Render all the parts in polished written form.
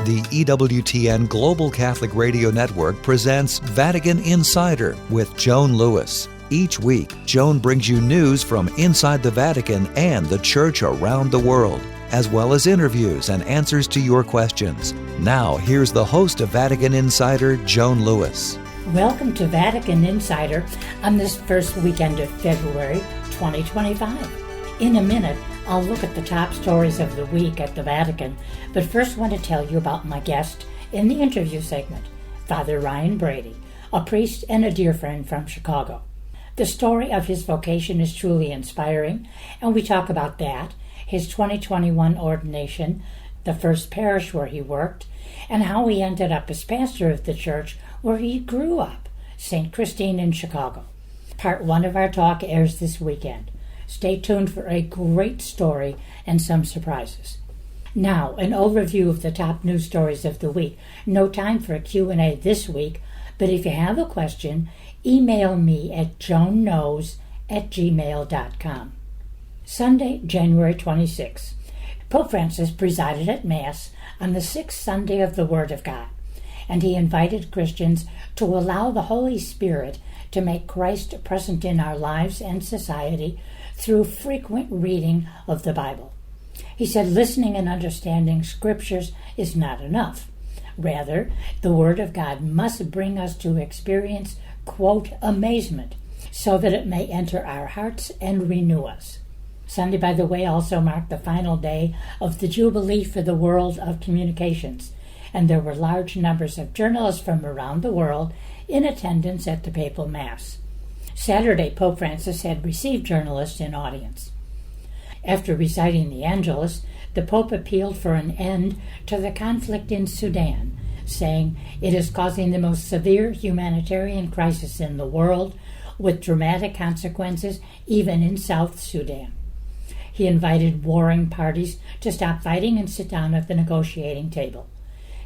The EWTN Global Catholic Radio Network presents Vatican Insider with Joan Lewis. Each week, Joan brings you news from inside the Vatican and the Church around the world, as well as interviews and answers to your questions. Now, here's the host of Vatican Insider, Joan Lewis. Welcome to Vatican Insider on this first weekend of February 2025. In a minute, I'll look at the top stories of the week at the Vatican, but first want to tell you about my guest in the interview segment, Father Ryan Brady, a priest and a dear friend from Chicago. The story of his vocation is truly inspiring, and we talk about that, his 2021 ordination, the first parish where he worked, and how he ended up as pastor of the church where he grew up, St. Christine in Chicago. Part 1 of our talk airs this weekend. Stay tuned for a great story and some surprises. Now, an overview of the top news stories of the week. No time for a Q&A this week, but if you have a question, email me at joanknows@gmail.com. Sunday, January 26. Pope Francis presided at Mass on the 6th Sunday of the Word of God, and he invited Christians to allow the Holy Spirit to make Christ present in our lives and society through frequent reading of the Bible. He said listening and understanding scriptures is not enough. Rather, the Word of God must bring us to experience, quote, amazement, so that it may enter our hearts and renew us. Sunday, by the way, also marked the final day of the Jubilee for the world of communications, and there were large numbers of journalists from around the world in attendance at the papal Mass. Saturday, Pope Francis had received journalists in audience. After reciting the Angelus, the Pope appealed for an end to the conflict in Sudan, saying it is causing the most severe humanitarian crisis in the world, with dramatic consequences even in South Sudan. He invited warring parties to stop fighting and sit down at the negotiating table.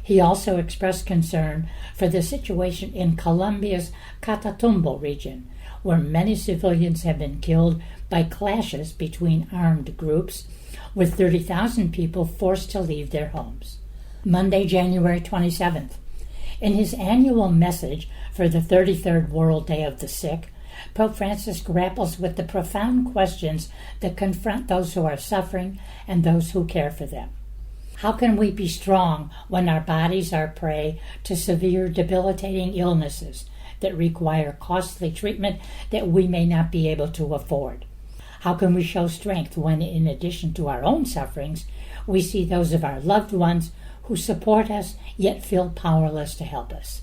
He also expressed concern for the situation in Colombia's Catatumbo region, where many civilians have been killed by clashes between armed groups, with 30,000 people forced to leave their homes. Monday, January 27th. In his annual message for the 33rd World Day of the Sick, Pope Francis grapples with the profound questions that confront those who are suffering and those who care for them. How can we be strong when our bodies are prey to severe debilitating illnesses that require costly treatment that we may not be able to afford? How can we show strength when, in addition to our own sufferings, we see those of our loved ones who support us yet feel powerless to help us?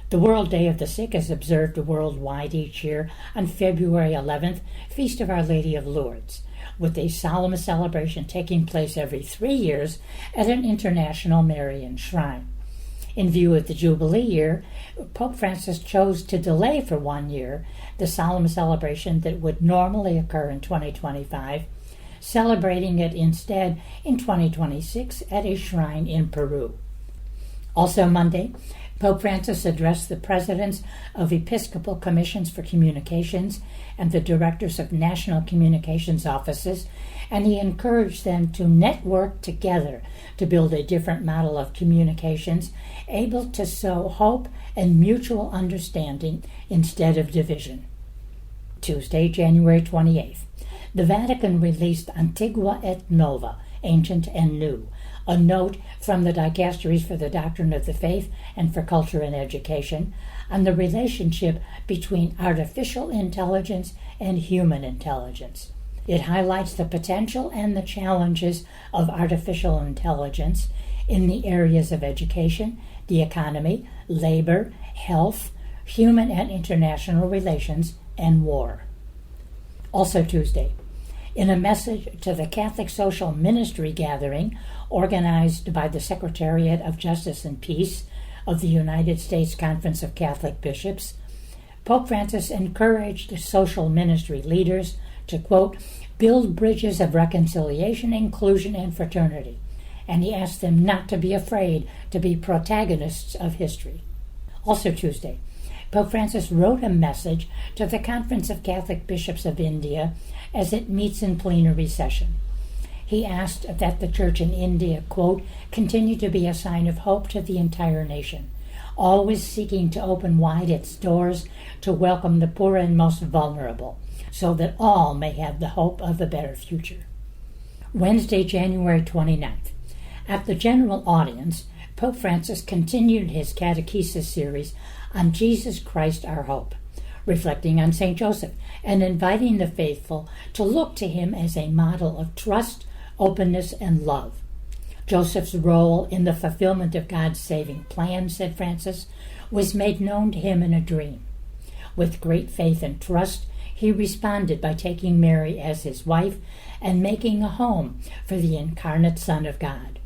The World Day of the Sick is observed worldwide each year on February 11th, Feast of Our Lady of Lourdes, with a solemn celebration taking place every 3 years at an international Marian shrine. In view of the Jubilee year, Pope Francis chose to delay for 1 year the solemn celebration that would normally occur in 2025, celebrating it instead in 2026 at a shrine in Peru. Also Monday, Pope Francis addressed the presidents of Episcopal Commissions for Communications and the directors of national communications offices, and he encouraged them to network together to build a different model of communications, able to sow hope and mutual understanding instead of division. Tuesday, January 28th. The Vatican released Antigua et Nova, Ancient and New, a note from the Dicasteries for the Doctrine of the Faith and for Culture and Education on the relationship between artificial intelligence and human intelligence. It highlights the potential and the challenges of artificial intelligence in the areas of education, the economy, labor, health, human and international relations, and war. Also Tuesday, in a message to the Catholic Social Ministry Gathering organized by the Secretariat of Justice and Peace of the United States Conference of Catholic Bishops, Pope Francis encouraged social ministry leaders to, quote, build bridges of reconciliation, inclusion, and fraternity, and he asked them not to be afraid to be protagonists of history. Also Tuesday, Pope Francis wrote a message to the Conference of Catholic Bishops of India as it meets in plenary session. He asked that the church in India, quote, continue to be a sign of hope to the entire nation, always seeking to open wide its doors to welcome the poor and most vulnerable, so that all may have the hope of a better future. Wednesday, January 29th. At the general audience, Pope Francis continued his catechesis series on Jesus Christ our hope, reflecting on St. Joseph and inviting the faithful to look to him as a model of trust, openness, and love. Joseph's role in the fulfillment of God's saving plan, said Francis, was made known to him in a dream. With great faith and trust, he responded by taking Mary as his wife and making a home for the incarnate Son of God.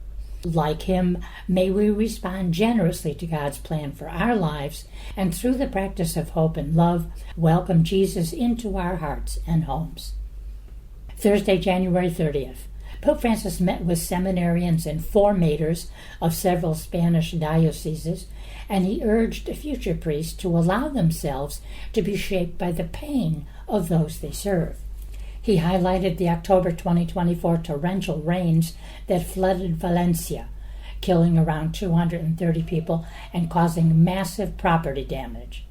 Like him, may we respond generously to God's plan for our lives, and through the practice of hope and love, welcome Jesus into our hearts and homes. Thursday, January 30th. Pope Francis met with seminarians and formators of several Spanish dioceses, and he urged future priests to allow themselves to be shaped by the pain of those they serve. He highlighted the October 2024 torrential rains that flooded Valencia, killing around 230 people and causing massive property damage.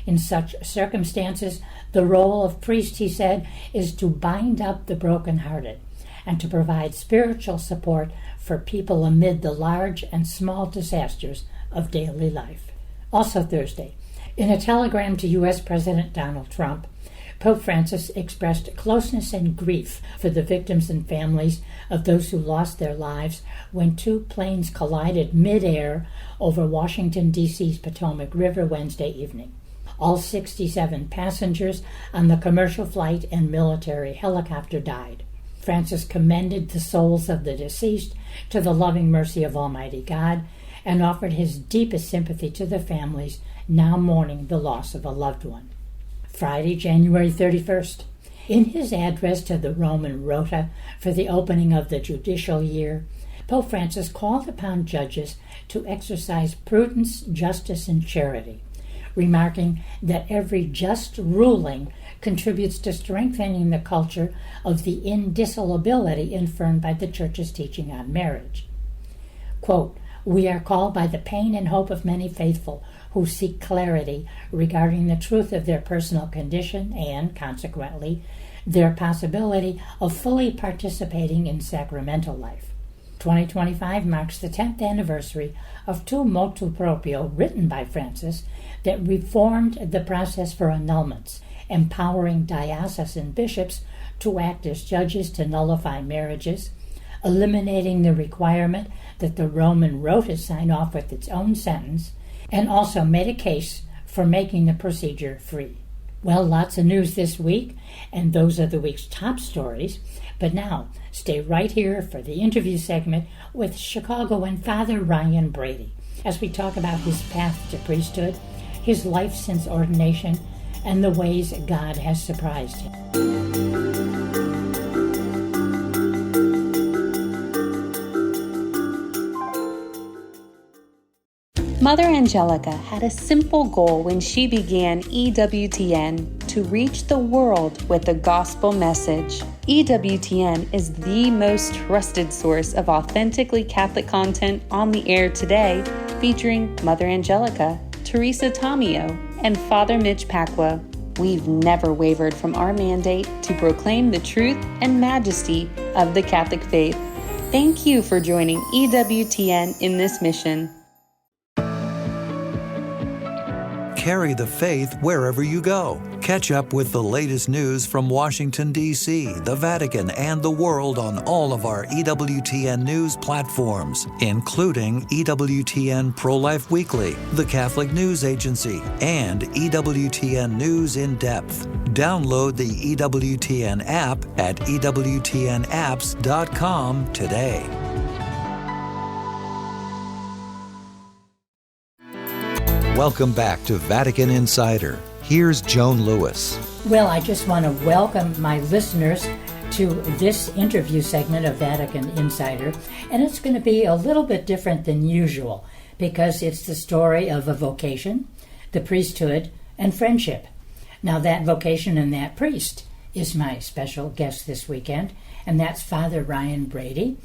In such circumstances, the role of priest, he said, is to bind up the brokenhearted and to provide spiritual support for people amid the large and small disasters of daily life. Also Thursday, in a telegram to U.S. President Donald Trump, Pope Francis expressed closeness and grief for the victims and families of those who lost their lives when two planes collided mid-air over Washington, D.C.'s Potomac River Wednesday evening. All 67 passengers on the commercial flight and military helicopter died. Francis commended the souls of the deceased to the loving mercy of Almighty God and offered his deepest sympathy to the families now mourning the loss of a loved one. Friday, January 31st. In his address to the Roman Rota for the opening of the judicial year, Pope Francis called upon judges to exercise prudence, justice, and charity, remarking that every just ruling contributes to strengthening the culture of the indissolubility infirmed by the Church's teaching on marriage. Quote, we are called by the pain and hope of many faithful who seek clarity regarding the truth of their personal condition and, consequently, their possibility of fully participating in sacramental life. 2025 marks the 10th anniversary of two motu proprio written by Francis that reformed the process for annulments, empowering diocesan bishops to act as judges to nullify marriages, eliminating the requirement that the Roman Rota sign off with its own sentence, and also made a case for making the procedure free. Well, lots of news this week, and those are the week's top stories. But now, stay right here for the interview segment with Chicagoan Father Ryan Brady, as we talk about his path to priesthood, his life since ordination, and the ways God has surprised him. Mother Angelica had a simple goal when she began EWTN: to reach the world with the gospel message. EWTN is the most trusted source of authentically Catholic content on the air today, featuring Mother Angelica, Teresa Tomeo, and Father Mitch Pacwa. We've never wavered from our mandate to proclaim the truth and majesty of the Catholic faith. Thank you for joining EWTN in this mission. Carry the faith wherever you go. Catch up with the latest news from Washington, D.C., the Vatican, and the world on all of our EWTN news platforms, including EWTN Pro-Life Weekly, the Catholic News Agency, and EWTN News in Depth. Download the EWTN app at EWTNapps.com today. Welcome back to Vatican Insider. Here's Joan Lewis. Well, I just want to welcome my listeners to this interview segment of Vatican Insider, and it's going to be a little bit different than usual because it's the story of a vocation, the priesthood, and friendship. Now, that vocation and that priest is my special guest this weekend, and that's Father Ryan Brady,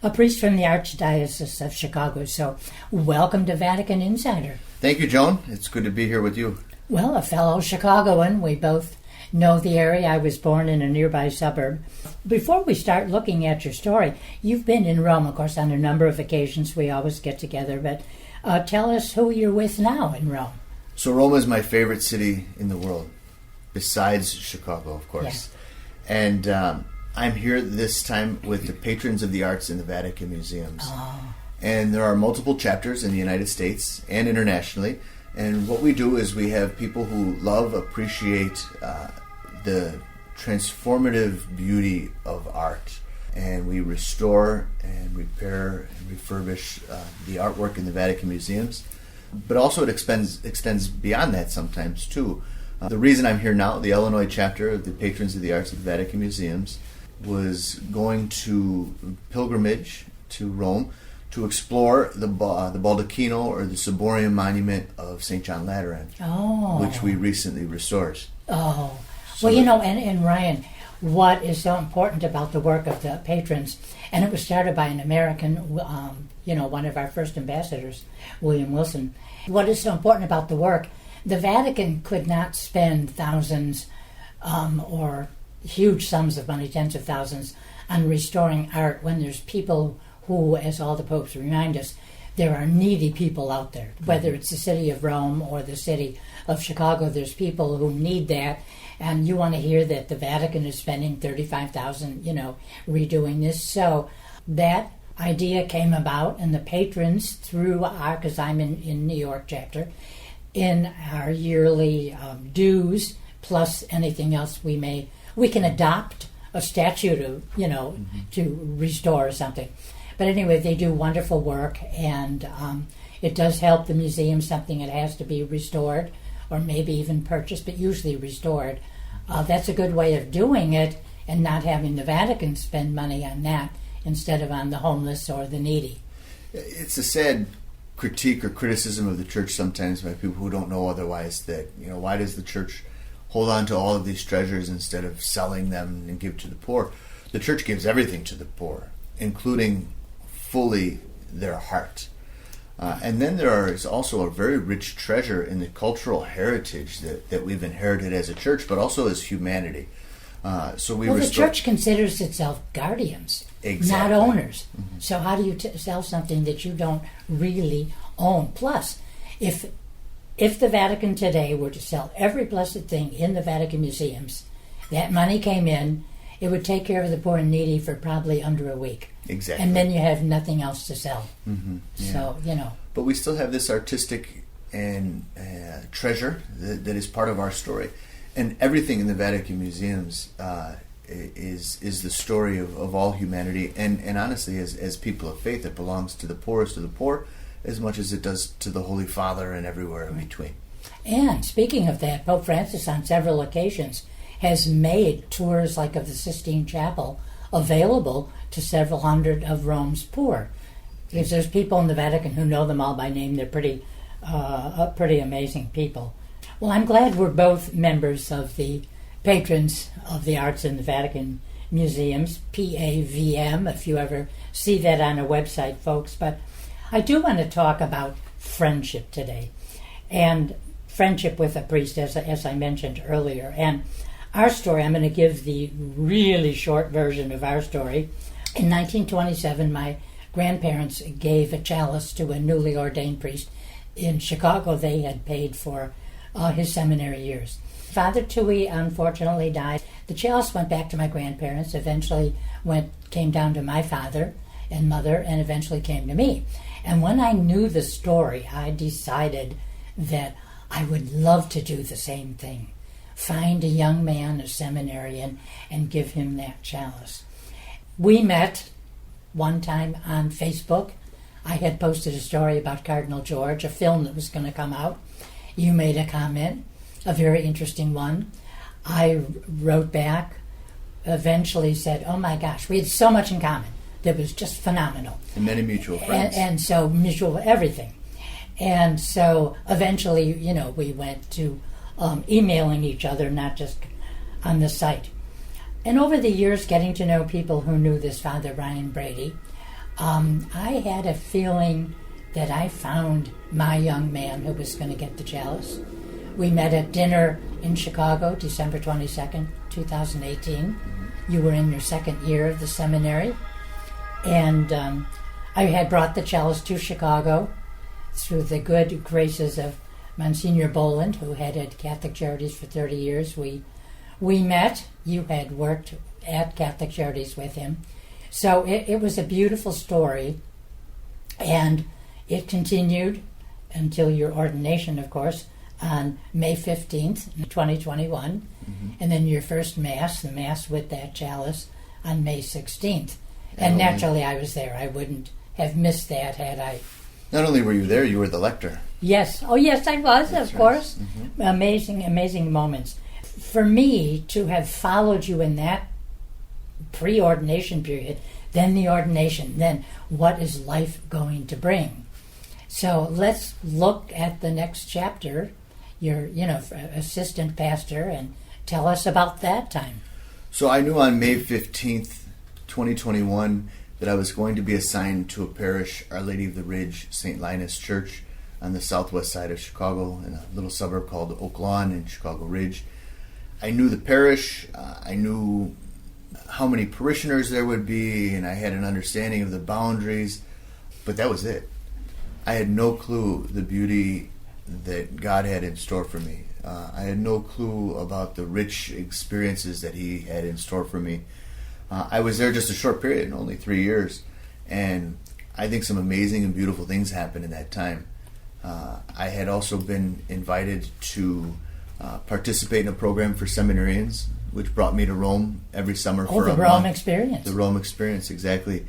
a priest from the Archdiocese of Chicago. So welcome to Vatican Insider. Thank you, Joan. It's good to be here with you. Well, a fellow Chicagoan. We both know the area. I was born in a nearby suburb. Before we start looking at your story, you've been in Rome, of course, on a number of occasions. We always get together, but tell us who you're with now in Rome. So Rome is my favorite city in the world, besides Chicago, of course. Yeah. And I'm here this time with the patrons of the arts in the Vatican museums. Oh. And there are multiple chapters in the United States and internationally. And what we do is we have people who appreciate the transformative beauty of art. And we restore and repair and refurbish the artwork in the Vatican museums. But also it extends beyond that sometimes, too. The reason I'm here now, the Illinois chapter of the Patrons of the Arts of the Vatican Museums, was going to pilgrimage to Rome to explore the Baldacchino or the Ciborium monument of St. John Lateran, which we recently restored. Oh, so, well, and Ryan, what is so important about the work of the patrons, and it was started by an American, one of our first ambassadors, William Wilson. What is so important about the work, the Vatican could not spend thousands or huge sums of money, tens of thousands, on restoring art when there's people who, as all the popes remind us, there are needy people out there. Whether it's the city of Rome or the city of Chicago, there's people who need that. And you want to hear that the Vatican is spending $35,000, redoing this. So that idea came about, and the patrons, through because I'm in New York chapter, in our yearly dues plus anything else we can adopt a statue to restore or something. But anyway, they do wonderful work, and it does help the museum, something that has to be restored or maybe even purchased, but usually restored. That's a good way of doing it and not having the Vatican spend money on that instead of on the homeless or the needy. It's a sad critique or criticism of the church sometimes by people who don't know otherwise that, why does the church hold on to all of these treasures instead of selling them and give to the poor? The church gives everything to the poor, including fully their heart. And then there is also a very rich treasure in the cultural heritage that we've inherited as a church, but also as humanity. The church considers itself guardians, exactly, not owners. Mm-hmm. So how do you sell something that you don't really own? Plus, if the Vatican today were to sell every blessed thing in the Vatican museums, that money came in, it would take care of the poor and needy for probably under a week. Exactly. And then you have nothing else to sell. Mm-hmm. Yeah. So, But we still have this artistic and treasure that is part of our story. And everything in the Vatican museums is the story of all humanity. And honestly, as people of faith, it belongs to the poorest of the poor as much as it does to the Holy Father and everywhere in between. And speaking of that, Pope Francis on several occasions has made tours like of the Sistine Chapel available to several hundred of Rome's poor. Because there's people in the Vatican who know them all by name. They're pretty amazing people. Well, I'm glad we're both members of the Patrons of the Arts in the Vatican Museums, PAVM, if you ever see that on a website, folks. But I do want to talk about friendship today, and friendship with a priest, as I mentioned earlier. And our story, I'm going to give the really short version of our story. In 1927, my grandparents gave a chalice to a newly ordained priest in Chicago. They had paid for his seminary years. Father Tui unfortunately died. The chalice went back to my grandparents, eventually came down to my father and mother, and eventually came to me. And when I knew the story, I decided that I would love to do the same thing. Find a young man, a seminarian, and give him that chalice. We met one time on Facebook. I had posted a story about Cardinal George, a film that was going to come out. You made a comment, a very interesting one. I wrote back, eventually said, oh my gosh, we had so much in common. That was just phenomenal. And many mutual friends. And so mutual everything. And so eventually, we went to emailing each other, not just on the site. And over the years, getting to know people who knew this Father Brian Brady, I had a feeling that I found my young man who was going to get the chalice. We met at dinner in Chicago, December 22nd, 2018. You were in your second year of the seminary. And I had brought the chalice to Chicago through the good graces of Monsignor Boland, who headed Catholic Charities for 30 years. We met. You had worked at Catholic Charities with him. So it was a beautiful story, and it continued until your ordination, of course, on May 15th, 2021, and then your first Mass, the Mass with that chalice, on May 16th. And naturally, I was there. I wouldn't have missed that had I... Not only were you there, you were the lector. Yes. Oh, yes, I was, That's of right. course. Amazing, amazing moments. For me, to have followed you in that pre-ordination period, then the ordination, then what is life going to bring? So let's look at the next chapter, your, assistant pastor, and tell us about that time. So I knew on May 15th, 2021, that I was going to be assigned to a parish, Our Lady of the Ridge, St. Linus Church, on the southwest side of Chicago, in a little suburb called Oak Lawn in Chicago Ridge. I knew the parish, I knew how many parishioners there would be, and I had an understanding of the boundaries, but that was it. I had no clue the beauty that God had in store for me. I had no clue about the rich experiences that He had in store for me. I was there just a short period, only 3 years, and I think some amazing and beautiful things happened in that time. I had also been invited to participate in a program for seminarians, which brought me to Rome every summer for a month. The Rome experience. The Rome experience, exactly.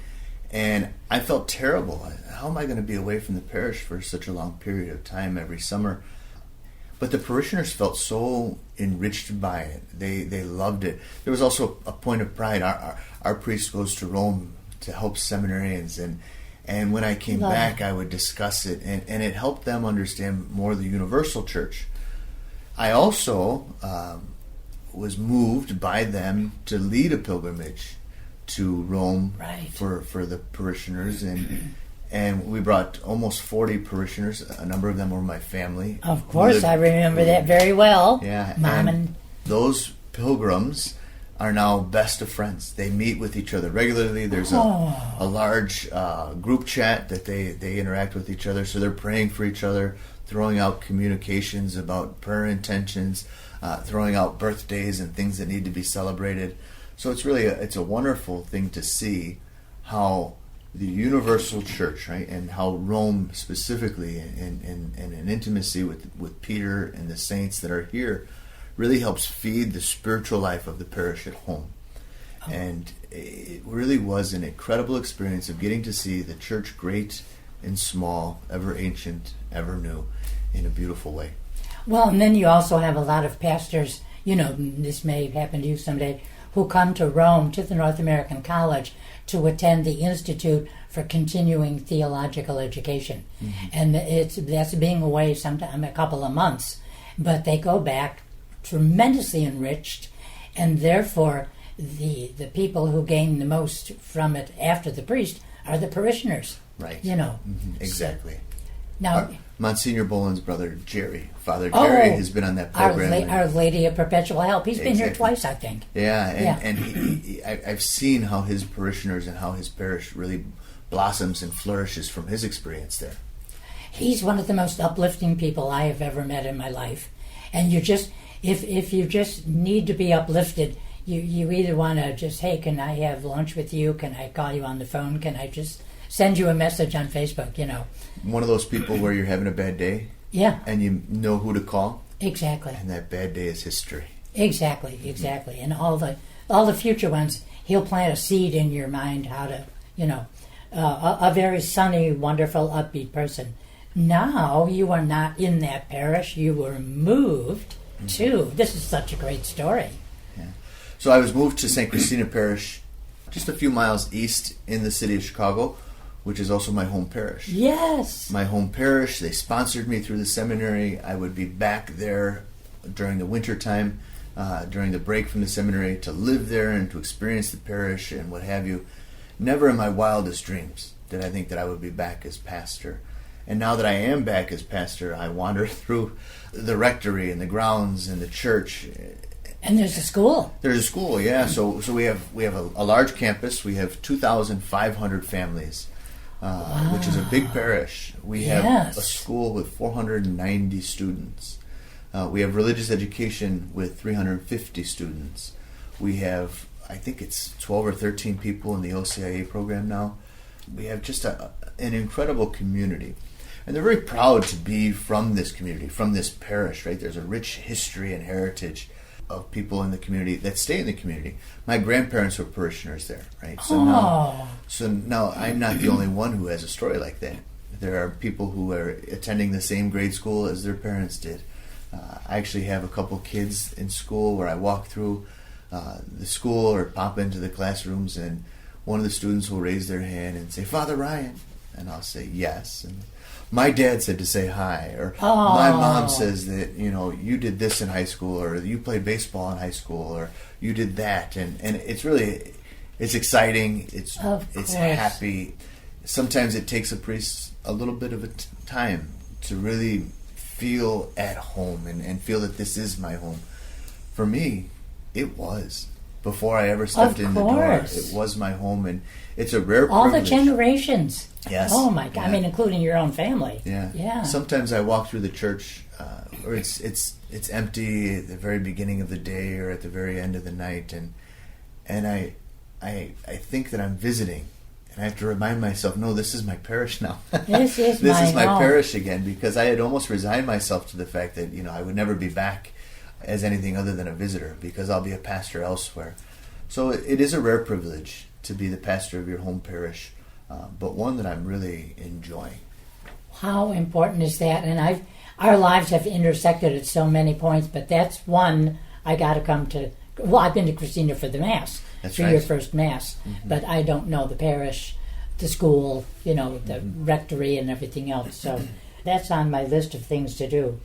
And I felt terrible. How am I going to be away from the parish for such a long period of time every summer? But the parishioners felt so enriched by it. They loved it. There was also a point of pride. Our priest goes to Rome to help seminarians, and when I came back, I would discuss it, and it helped them understand more the universal church. I also was moved by them to lead a pilgrimage to Rome for the parishioners, and we brought almost 40 parishioners. A number of them were my family. Of course, I remember that very well. Yeah, Mom and those pilgrims are now best of friends. They meet with each other regularly. There's a large group chat that they interact with each other, so they're praying for each other, throwing out communications about prayer intentions, throwing out birthdays and things that need to be celebrated. So it's really it's a wonderful thing to see how the universal church, right, and how Rome specifically, and an intimacy with Peter and the saints that are here, really helps feed the spiritual life of the parish at home. And it really was an incredible experience of getting to see the church, great and small, ever ancient, ever new, in a beautiful way. Well, and then you also have a lot of pastors, this may happen to you someday, who come to Rome, to the North American College, to attend the Institute for Continuing Theological Education. And that's being away sometime a couple of months. But they go back tremendously enriched, and therefore the people who gain the most from it after the priest are the parishioners. Right. So, Exactly. now, Monsignor Boland's brother, Jerry, Father Jerry, has been on that program. Our Lady of Perpetual Help. He's been here twice, I think. Yeah, and I've seen how his parishioners and how his parish really blossoms and flourishes from his experience there. He's one of the most uplifting people I have ever met in my life. And you just, if you just need to be uplifted, you either want to just, hey, can I have lunch with you? Can I call you on the phone? Can I just send you a message on Facebook, One of those people where you're having a bad day. Yeah. And you know who to call. Exactly. And that bad day is history. Exactly. And all the future ones, he'll plant a seed in your mind how to, a very sunny, wonderful, upbeat person. Now you are not in that parish. You were moved to. This is such a great story. Yeah. So I was moved to St. Christina Parish, just a few miles east in the city of Chicago, which is also my home parish. Yes. My home parish, they sponsored me through the seminary. I would be back there during the winter time during the break from the seminary to live there and to experience the parish and what have you. Never in my wildest dreams did I think that I would be back as pastor. And now that I am back as pastor, I wander through the rectory and the grounds and the church. And there's a school. There's a school, yeah. So we have a large campus. We have 2,500 families, which is a big parish. We have a school with 490 students. We have religious education with 350 students. We have, I think it's 12 or 13 people in the OCIA program now. We have just an incredible community. And they're very proud to be from this community, from this parish, right? There's a rich history and heritage of people in the community that stay in the community. My grandparents were parishioners there, right? So now I'm not the only one who has a story like that. There are people who are attending the same grade school as their parents did. I actually have a couple kids in school where I walk through the school or pop into the classrooms, and one of the students will raise their hand and say, "Father Ryan," and I'll say yes. And my dad said to say hi, or my mom says that, you did this in high school, or you played baseball in high school, or you did that, and it's really, it's exciting, it's happy. Sometimes it takes a priest a little bit of a time to really feel at home and feel that this is my home. For me, it was. Before I ever stepped in the door, it was my home, and it's a rare privilege. All the generations. Yes. Oh my God! Yeah. I mean, including your own family. Yeah. Sometimes I walk through the church, or it's empty at the very beginning of the day or at the very end of the night, and I think that I'm visiting, and I have to remind myself, no, this is my parish now. This is my parish again, because I had almost resigned myself to the fact that I would never be back as anything other than a visitor, because I'll be a pastor elsewhere. So it is a rare privilege to be the pastor of your home parish, but one that I'm really enjoying. How important is that? And our lives have intersected at so many points, but that's one I got to come to. Well, I've been to Christina for the Mass, your first Mass, but I don't know the parish, the school, the rectory and everything else. So that's on my list of things to do.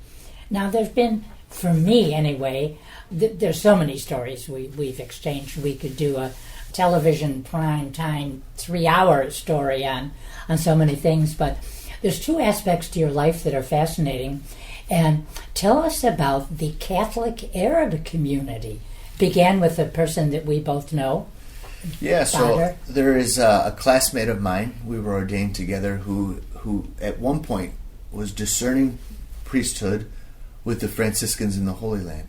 Now, there's been, for me anyway, there's so many stories we've exchanged. We could do a television prime time 3-hour story on so many things, but there's two aspects to your life that are fascinating. And tell us about the Catholic Arab community. Began with a person that we both know. Yeah, so there is a classmate of mine. We were ordained together who at one point was discerning priesthood with the Franciscans in the Holy Land.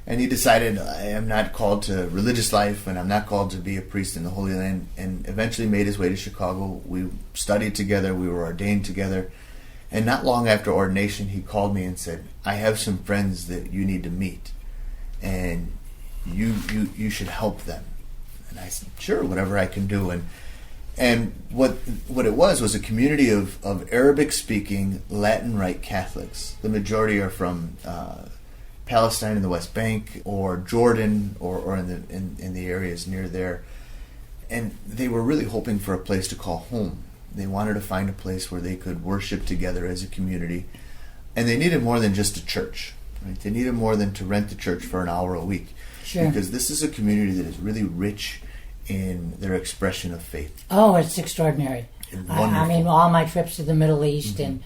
And he decided, I am not called to religious life, and I'm not called to be a priest in the Holy Land, and eventually made his way to Chicago. We studied together, we were ordained together, and not long after ordination, he called me and said, I have some friends that you need to meet, and you should help them. And I said, sure, whatever I can do. And what it was a community of Arabic-speaking Latin Rite Catholics. The majority are from Palestine in the West Bank, or Jordan, or in the areas near there. And they were really hoping for a place to call home. They wanted to find a place where they could worship together as a community. And they needed more than just a church. Right? They needed more than to rent the church for an hour a week. Sure. Because this is a community that is really rich in their expression of faith. Oh, it's extraordinary. I mean, all my trips to the Middle East, and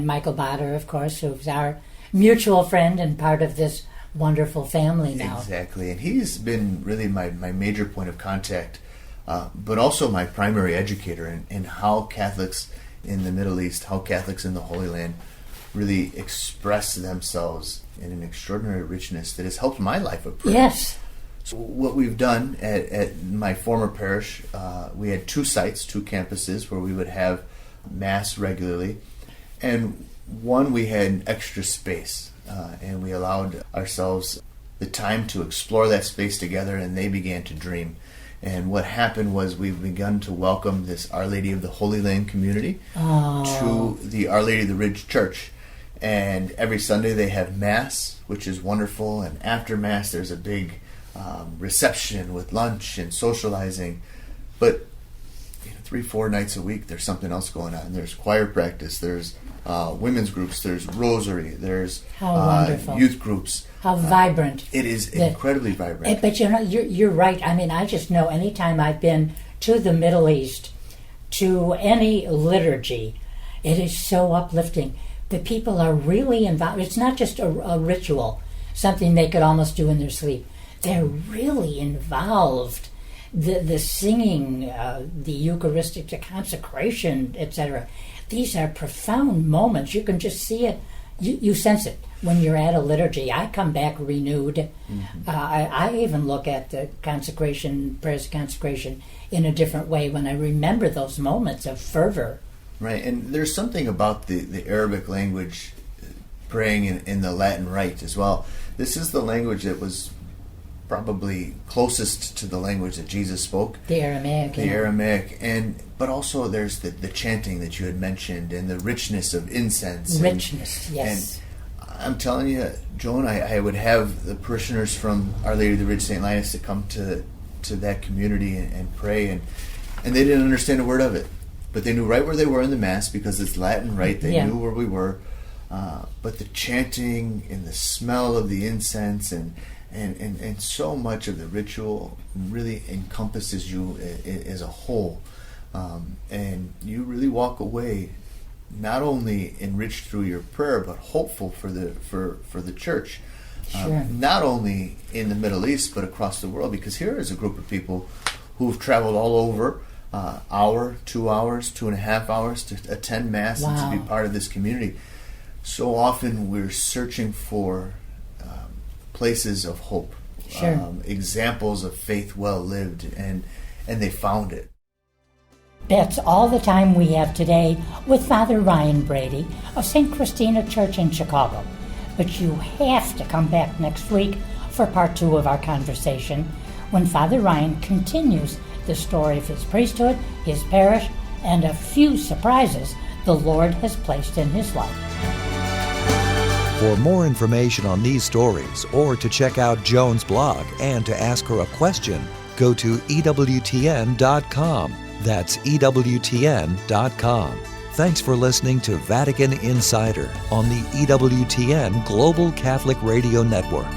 Michael Bader, of course, who's our mutual friend and part of this wonderful family now. Exactly, and he's been really my major point of contact, but also my primary educator in how Catholics in the Middle East, how Catholics in the Holy Land really express themselves in an extraordinary richness that has helped my life of prayer. Yes. So what we've done at my former parish, we had 2 sites, 2 campuses where we would have Mass regularly. And one, we had extra space, and we allowed ourselves the time to explore that space together, and they began to dream. And what happened was we've begun to welcome this Our Lady of the Holy Land community to the Our Lady of the Ridge Church. And every Sunday they have Mass, which is wonderful, and after Mass there's a big reception with lunch and socializing. But 3-4 nights a week, there's something else going on. There's choir practice, there's women's groups, there's rosary, there's youth groups. How vibrant. It is incredibly vibrant. But you're right. I mean, I just know anytime I've been to the Middle East, to any liturgy, it is so uplifting. The people are really involved. It's not just a ritual, something they could almost do in their sleep. They're really involved. The singing, the Eucharistic, the consecration, etc. These are profound moments. You can just see it. You sense it when you're at a liturgy. I come back renewed. Mm-hmm. I even look at the consecration, prayers of consecration, in a different way when I remember those moments of fervor. Right, and there's something about the Arabic language praying in the Latin Rite as well. This is the language that was probably closest to the language that Jesus spoke. The Aramaic. The Aramaic, but also there's the chanting that you had mentioned and the richness of incense. Richness, yes. And I'm telling you, Joan, I would have the parishioners from Our Lady of the Ridge St. Linus to come to that community and pray, and they didn't understand a word of it. But they knew right where they were in the Mass because it's Latin, right? They knew where we were. But the chanting and the smell of the incense and so much of the ritual really encompasses you as a whole. And you really walk away not only enriched through your prayer, but hopeful for the church. Sure. Not only in the Middle East, but across the world. Because here is a group of people who've traveled all over, hour, 2 hours, 2.5 hours to attend Mass and to be part of this community. So often we're searching for places of hope, examples of faith well lived, and they found it. That's all the time we have today with Father Ryan Brady of St. Christina Church in Chicago. But you have to come back next week for part 2 of our conversation, when Father Ryan continues the story of his priesthood, his parish, and a few surprises the Lord has placed in his life. For more information on these stories, or to check out Joan's blog and to ask her a question, go to EWTN.com. That's EWTN.com. Thanks for listening to Vatican Insider on the EWTN Global Catholic Radio Network.